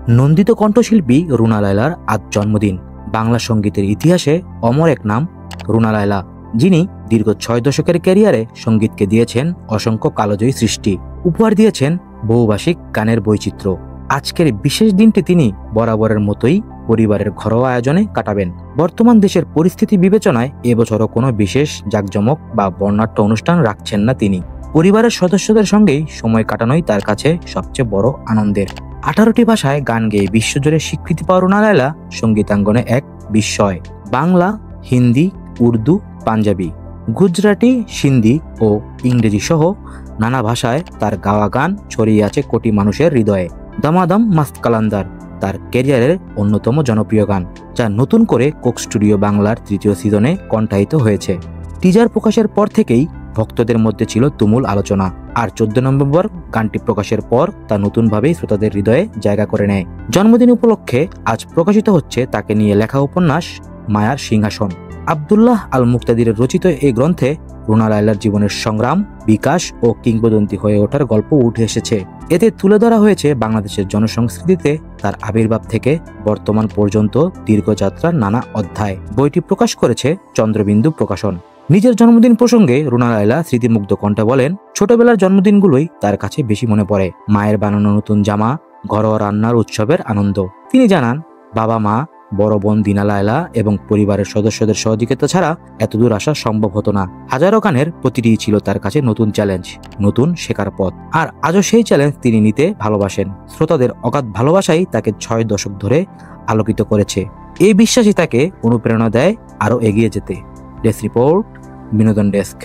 নন্দিত কণ্ঠশিল্পী রুনা লায়লার আজ জন্মদিন। বাংলা সঙ্গীতের ইতিহাসে অমর এক নাম রুনা লায়লা, যিনি দীর্ঘ 6 দশকের ক্যারিয়ারে সঙ্গীতকে দিয়েছেন অসংখ্য কালজয়ী সৃষ্টি, উপহার দিয়েছেন বহুভাষিক গানের বৈচিত্র্য। আজকের বিশেষ দিনটি তিনি বরাবরের মতোই পরিবারের ঘরোয়া আয়োজনে কাটাবেন। বর্তমান দেশের পরিস্থিতি বিবেচনায় এবছরও কোনো বিশেষ জাঁকজমক বা বর্ণাঢ্য অনুষ্ঠান রাখছেন না তিনি। পরিবারের সদস্যদের সঙ্গেই সময় কাটানোই তার কাছে সবচেয়ে বড় আনন্দের। 18টি ভাষায় গান গেয়ে বিশ্বজুড়ে স্বীকৃতি পাওয়া রুনা লায়লা সঙ্গীতাঙ্গনে এক বিস্ময়। বাংলা, হিন্দি, উর্দু, পাঞ্জাবি, গুজরাটি, সিন্ধি ও ইংরেজি সহ নানা ভাষায় তার গাওয়া গান ছড়িয়ে আছে কোটি মানুষের হৃদয়ে। দামাদাম মাস্ত কালান্দার তার ক্যারিয়ারের অন্যতম জনপ্রিয় গান, যা নতুন করে কোক স্টুডিও বাংলার 3য় সিজনে কণ্ঠায়িত হয়েছে। টিজার প্রকাশের পর থেকেই ভক্তদের মধ্যে ছিল তুমুল আলোচনা, আর 14 নভেম্বর গানটি প্রকাশের পর তা নতুনভাবেই শ্রোতাদের হৃদয়ে জায়গা করে নেয়। জন্মদিন উপলক্ষে আজ প্রকাশিত হচ্ছে তাকে নিয়ে লেখা উপন্যাস মায়ার সিংহাসন। আব্দুল্লাহ আল মুক্তাদিরের রচিত এই গ্রন্থে রুনা লায়লার জীবনের সংগ্রাম, বিকাশ ও কিংবদন্তি হয়ে ওঠার গল্প উঠে এসেছে। এতে তুলে ধরা হয়েছে বাংলাদেশের জনসংস্কৃতিতে তার আবির্ভাব থেকে বর্তমান পর্যন্ত দীর্ঘযাত্রার নানা অধ্যায়। বইটি প্রকাশ করেছে চন্দ্রবিন্দু প্রকাশন। নিজের জন্মদিন প্রসঙ্গে রুনা লায়লা স্মৃতিমুগ্ধ কণ্ঠে বলেন, ছোটবেলার জন্মদিনগুলোই তার কাছে বেশি মনে পড়ে। মায়ের বানানো নতুন জামা, ঘরোয়া রান্নার উৎসবের আনন্দ। তিনি জানান, বাবা মা, বড় বোন দিনা লায়লা এবং পরিবারের সদস্যদের সহযোগিতা ছাড়া এতদূর আসা সম্ভব হতো না। হাজারো গানের প্রতিটি ছিল তার কাছে নতুন চ্যালেঞ্জ, নতুন শেখার পথ। আর আজও সেই চ্যালেঞ্জ তিনি নিতে ভালোবাসেন। শ্রোতাদের অগাধ ভালোবাসাই তাকে 6 দশক ধরে আলোকিত করেছে। এই বিশ্বাসই তাকে অনুপ্রেরণা দেয় আরও এগিয়ে যেতে। ডেস্ক রিপোর্ট, বিনোদন ডেস্ক।